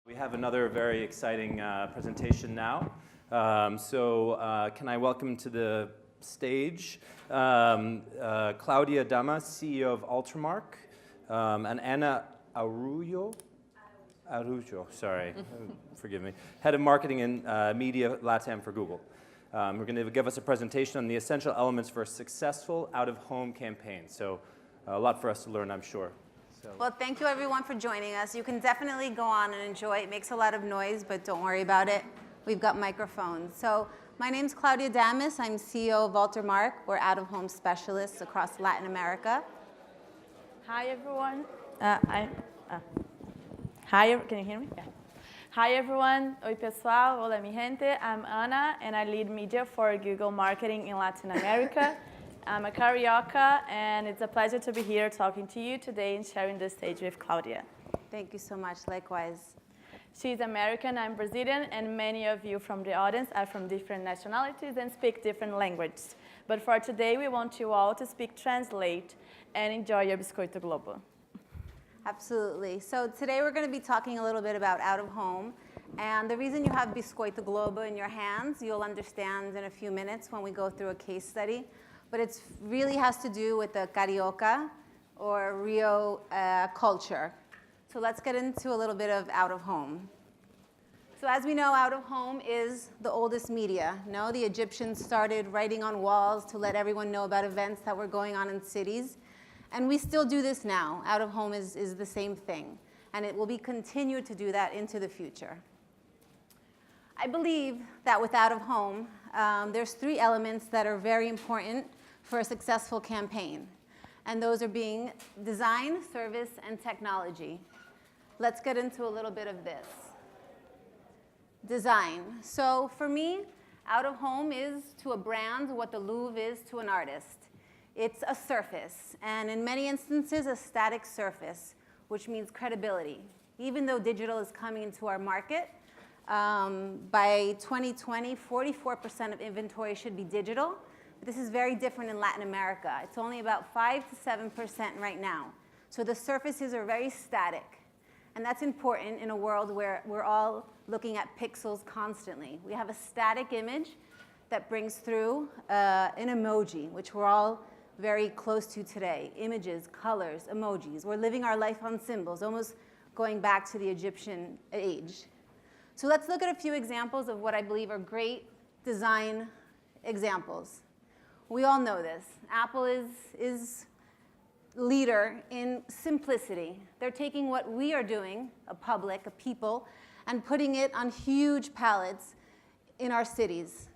We have another very exciting presentation now. Can I welcome to the stage Claudia Damas, CEO of Ultramark, and Ana Araujo, sorry, forgive me, Head of Marketing and Media LATAM for Google. We're going to give us a presentation on the essential elements for a successful out-of-home campaign. So a lot for us to learn, I'm sure. Well, thank you everyone for joining us. You can definitely go on and enjoy. It makes a lot of noise, but don't worry about it. We've got microphones. So my name's Claudia Damas. I'm CEO of Ultramark. We're out-of-home specialists across Latin America. Hi, everyone. Can you hear me? Yeah. Hi, everyone. Oi, pessoal. Hola, mi gente. I'm Ana, and I lead media for Google Marketing in Latin America. I'm a Carioca, and it's a pleasure to be here talking to you today and sharing the stage with Claudia. Thank you so much. Likewise. She's American, I'm Brazilian, and many of you from the audience are from different nationalities and speak different languages. But for today, we want you all to speak translate and enjoy your Biscoito Globo. Absolutely. So today we're going to be talking a little bit about out-of-home. And the reason you have Biscoito Globo in your hands, you'll understand in a few minutes when we go through a case study. But it really has to do with the Carioca or Rio culture. So let's get into a little bit of out-of-home. So as we know, out-of-home is the oldest media. No, the Egyptians started writing on walls to let everyone know about events that were going on in cities. And we still do this now. Out-of-home is the same thing. And it will be continued to do that into the future. I believe that with out-of-home, there's three elements that are very important for a successful campaign. And those are being design, service, and technology. Let's get into a little bit of this. Design. So for me, out-of-home is to a brand what the Louvre is to an artist. It's a surface, and in many instances, a static surface, which means credibility. Even though digital is coming into our market, by 2020, 44% of inventory should be digital. This is very different in Latin America. It's only about 5 to 7% right now. So the surfaces are very static. And that's important in a world where we're all looking at pixels constantly. We have a static image that brings through an emoji, which we're all very close to today. Images, colors, emojis. We're living our life on symbols, almost going back to the Egyptian age. So let's look at a few examples of what I believe are great design examples. We all know this. Apple is leader in simplicity. They're taking what we are doing, a public, a people, and putting it on huge palettes in our cities.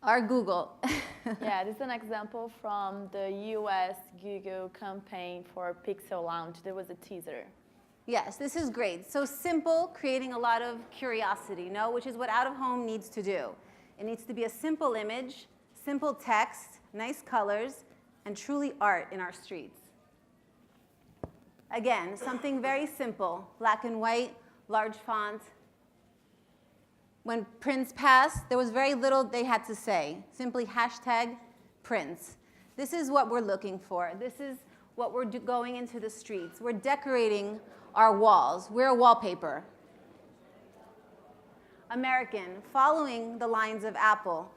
Our Google. Yeah, this is an example from the US Google campaign for Pixel Launch. There was a teaser. Yes, this is great. So simple, creating a lot of curiosity, no? Which is what out-of-home needs to do. It needs to be a simple image, simple text, nice colors, and truly art in our streets. Again, something very simple, black and white, large font. When Prince passed, there was very little they had to say. Simply hashtag Prince. This is what we're looking for. This is what we're going into the streets. We're decorating our walls. We're a wallpaper. American, following the lines of Apple.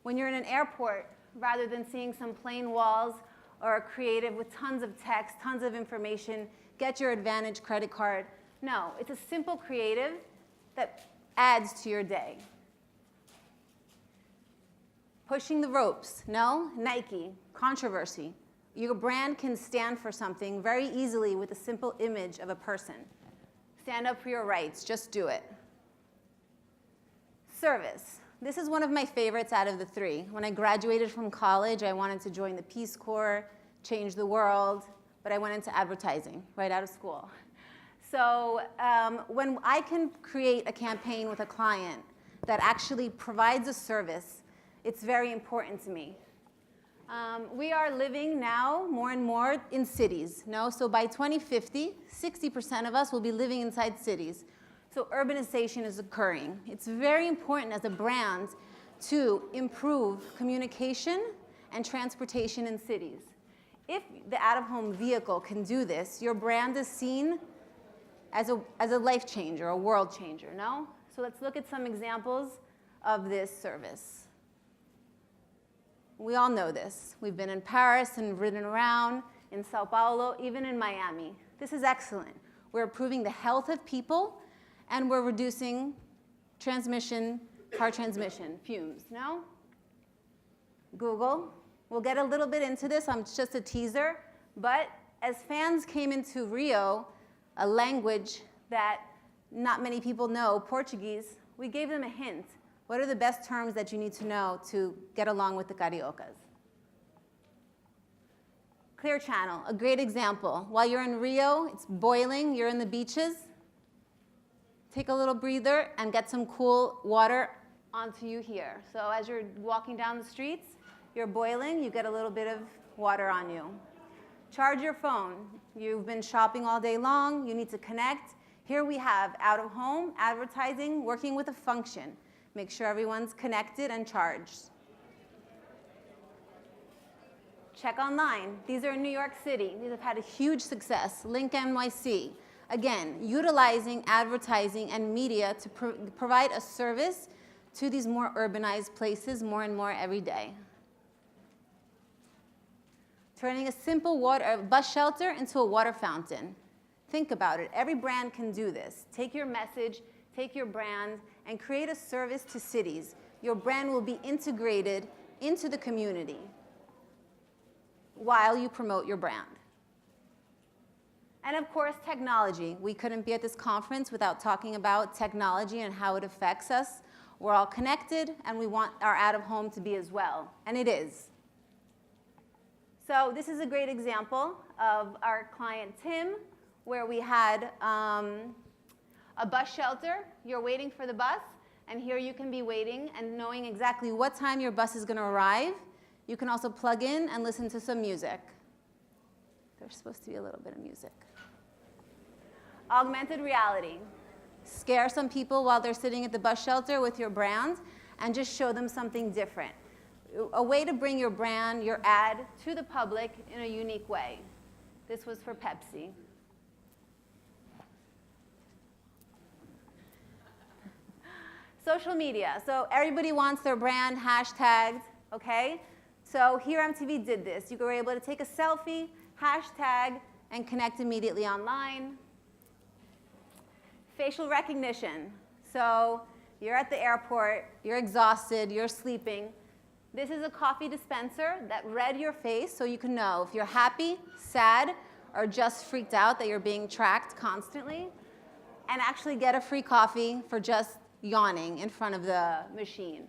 When you're in an airport, rather than seeing some plain walls or a creative with tons of text, tons of information, get your Advantage credit card. No, it's a simple creative that adds to your day. Pushing the ropes. No, Nike, controversy. Your brand can stand for something very easily with a simple image of a person. Stand up for your rights, just do it. Service. This is one of my favorites out of the three. When I graduated from college, I wanted to join the Peace Corps, change the world, but I went into advertising right out of school. So when I can create a campaign with a client that actually provides a service, it's very important to me. We are living now more and more in cities. No? So by 2050, 60% of us will be living inside cities. So urbanization is occurring. It's very important as a brand to improve communication and transportation in cities. If the out-of-home vehicle can do this, your brand is seen as a life changer, a world changer, no? So let's look at some examples of this service. We all know this. We've been in Paris and ridden around, in Sao Paulo, even in Miami. This is excellent. We're improving the health of people, and we're reducing car transmission, fumes, no? Google. We'll get a little bit into this. It's just a teaser. But as fans came into Rio, a language that not many people know, Portuguese, we gave them a hint. What are the best terms that you need to know to get along with the Cariocas? Clear Channel, a great example. While you're in Rio, it's boiling, you're in the beaches. Take a little breather and get some cool water onto you here. So as you're walking down the streets, you're boiling, you get a little bit of water on you. Charge your phone. You've been shopping all day long, you need to connect. Here we have out-of-home advertising working with a function. Make sure everyone's connected and charged. Check online. These are in New York City. These have had a huge success. Link NYC. Again, utilizing advertising and media to provide a service to these more urbanized places more and more every day. Turning a simple bus shelter into a water fountain. Think about it. Every brand can do this. Take your message, take your brand, and create a service to cities. Your brand will be integrated into the community while you promote your brand. And of course, technology. We couldn't be at this conference without talking about technology and how it affects us. We're all connected, and we want our out-of-home to be as well, and it is. So this is a great example of our client, Tim, where we had a bus shelter. You're waiting for the bus, and here you can be waiting and knowing exactly what time your bus is going to arrive. You can also plug in and listen to some music. There's supposed to be a little bit of music. Augmented reality. Scare some people while they're sitting at the bus shelter with your brand and just show them something different. A way to bring your brand, your ad, to the public in a unique way. This was for Pepsi. Social media. So everybody wants their brand hashtagged, okay? So here MTV did this. You were able to take a selfie, hashtag, and connect immediately online. Facial recognition. So you're at the airport, you're exhausted, you're sleeping. This is a coffee dispenser that read your face so you can know if you're happy, sad, or just freaked out that you're being tracked constantly, and actually get a free coffee for just yawning in front of the machine.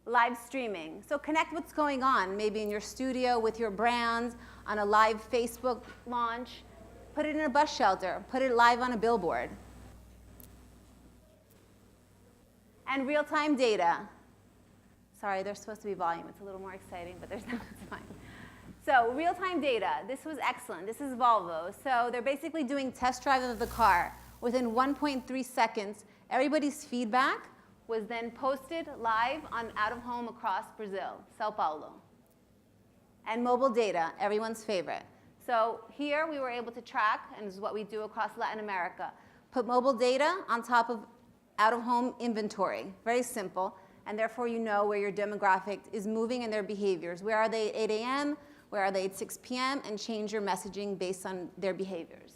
Live streaming. So connect what's going on, maybe in your studio with your brand, on a live Facebook launch. Put it in a bus shelter. Put it live on a billboard. And real-time data. Sorry, there's supposed to be volume. It's a little more exciting, but there's not. It's fine. So real-time data. This was excellent. This is Volvo. So they're basically doing test drive of the car. Within 1.3 seconds, everybody's feedback was then posted live on out-of-home across Brazil, Sao Paulo. And mobile data, everyone's favorite. So here we were able to track, and this is what we do across Latin America, put mobile data on top of out-of-home inventory. Very simple, and therefore you know where your demographic is moving and their behaviors. Where are they at 8 a.m., where are they at 6 p.m., and change your messaging based on their behaviors.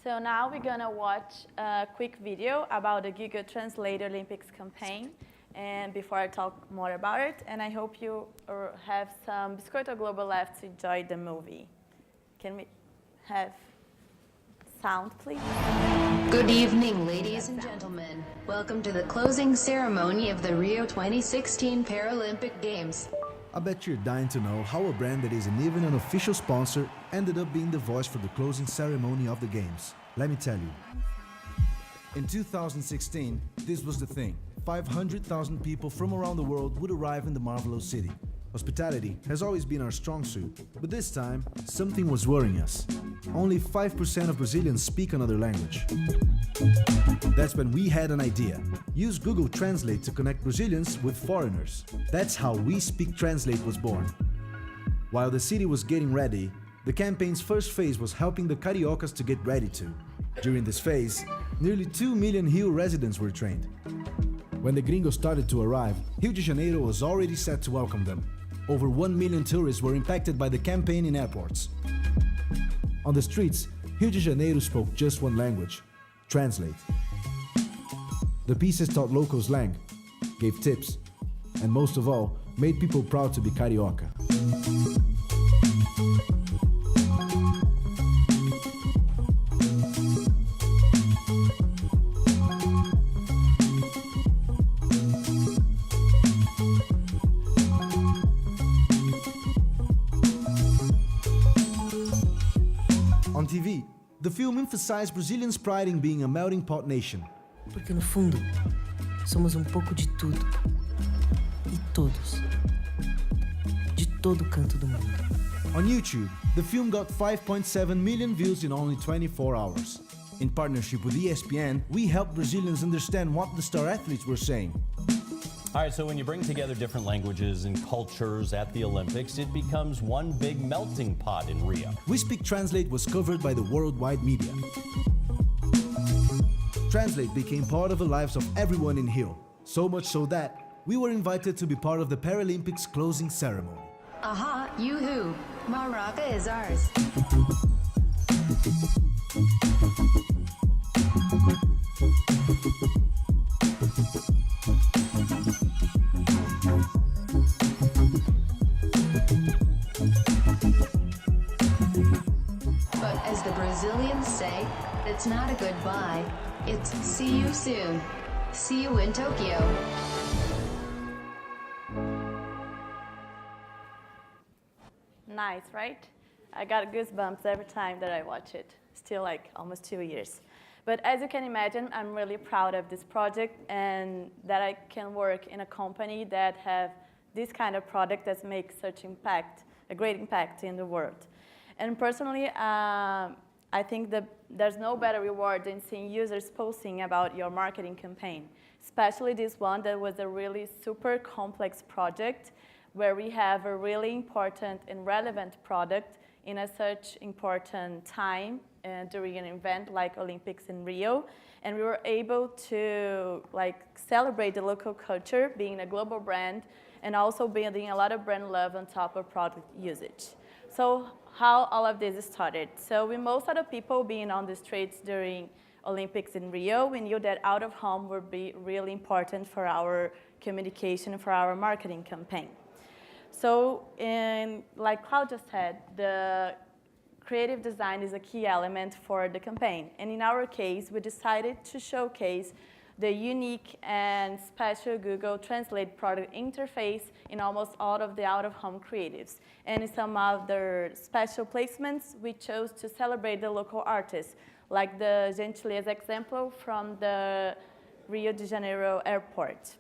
So now we're going to watch a quick video about the Google Translate Olympics campaign. And before I talk more about it, and I hope you have some Biscoito Globo left to enjoy the movie. Can we have sound, please? Good evening, ladies and gentlemen. Welcome to the closing ceremony of the Rio 2016 Paralympic Games. I bet you're dying to know how a brand that isn't even an official sponsor ended up being the voice for the closing ceremony of the Games. Let me tell you. In 2016, this was the thing. 500,000 people from around the world would arrive in the Marvelous City. Hospitality has always been our strong suit, but this time, something was worrying us. Only 5% of Brazilians speak another language. That's when we had an idea. Use Google Translate to connect Brazilians with foreigners. That's how We Speak Translate was born. While the city was getting ready, the campaign's first phase was helping the Cariocas to get ready too. During this phase, nearly 2 million Rio residents were trained. When the gringos started to arrive, Rio de Janeiro was already set to welcome them. Over 1 million tourists were impacted by the campaign in airports. On the streets, Rio de Janeiro spoke just one language: Translate. The pieces taught locals slang, gave tips, and most of all, made people proud to be Carioca. On TV, the film emphasized Brazilians' pride in being a melting pot nation. Porque no fundo, somos pouco de tudo. E todos. De todo canto do mundo. On YouTube, the film got 5.7 million views in only 24 hours. In partnership with ESPN, we helped Brazilians understand what the star athletes were saying. All right, so when you bring together different languages and cultures at the Olympics, it becomes one big melting pot in Rio. We Speak Translate was covered by the worldwide media. Translate became part of the lives of everyone in Rio, so much so that we were invited to be part of the Paralympics closing ceremony. Aha, yoo-hoo. Maraca is ours. But as the Brazilians say, it's not a goodbye, it's see you soon. See you in Tokyo. Nice, right? I got goosebumps every time that I watch it. Still like almost 2 years. But as you can imagine, I'm really proud of this project and that I can work in a company that have this kind of product that makes such impact, a great impact in the world. And personally, I think that there's no better reward than seeing users posting about your marketing campaign, especially this one that was a really super complex project where we have a really important and relevant product in a such important time during an event like Olympics in Rio. And we were able to celebrate the local culture, being a global brand, and also building a lot of brand love on top of product usage. So how all of this started. So with most of the people being on the streets during Olympics in Rio, we knew that out of home would be really important for our communication, for our marketing campaign. So like Claudia said, the creative design is a key element for the campaign. And in our case, we decided to showcase the unique and special Google Translate product interface in almost all of the out-of-home creatives. And in some of their special placements, we chose to celebrate the local artists, like the Gentileza example from the Rio de Janeiro airport.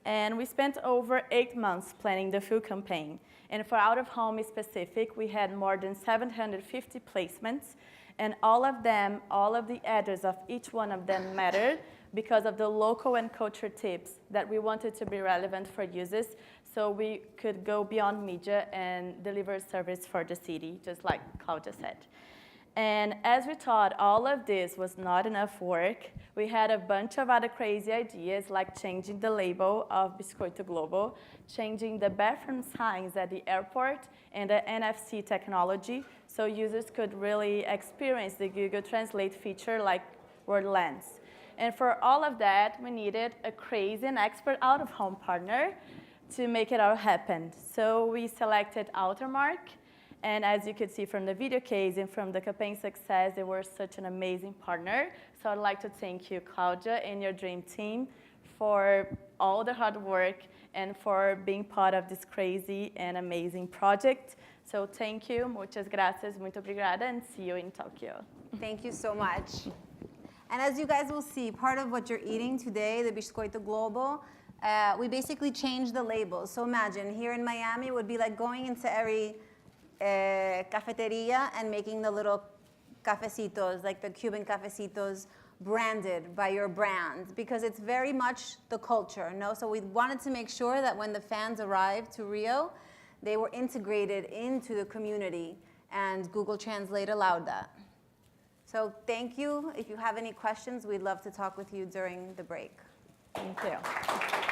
And we spent over 8 months planning the full campaign. And for out-of-home specific, we had more than 750 placements. And all of them, all of the address of each one of them mattered because of the local and culture tips that we wanted to be relevant for users, so we could go beyond media and deliver service for the city, just like Claudia said. And as we thought all of this was not enough work, we had a bunch of other crazy ideas, like changing the label of Biscoito Globo, changing the bathroom signs at the airport, and the NFC technology, so users could really experience the Google Translate feature like Wordlands. And for all of that, we needed a crazy and expert out-of-home partner to make it all happen. So we selected Outermark. And as you could see from the video case and from the campaign success, they were such an amazing partner. So I'd like to thank you, Claudia, and your dream team for all the hard work and for being part of this crazy and amazing project. So thank you, muchas gracias, muito obrigada, and see you in Tokyo. Thank you so much. And as you guys will see, part of what you're eating today, the Biscoito Globo, we basically changed the labels. So imagine, here in Miami, it would be like going into every cafeteria and making the little cafecitos, like the Cuban cafecitos, branded by your brand, because it's very much the culture, no? So we wanted to make sure that when the fans arrive to Rio, they were integrated into the community, and Google Translate allowed that. So thank you. If you have any questions, we'd love to talk with you during the break. Thank you.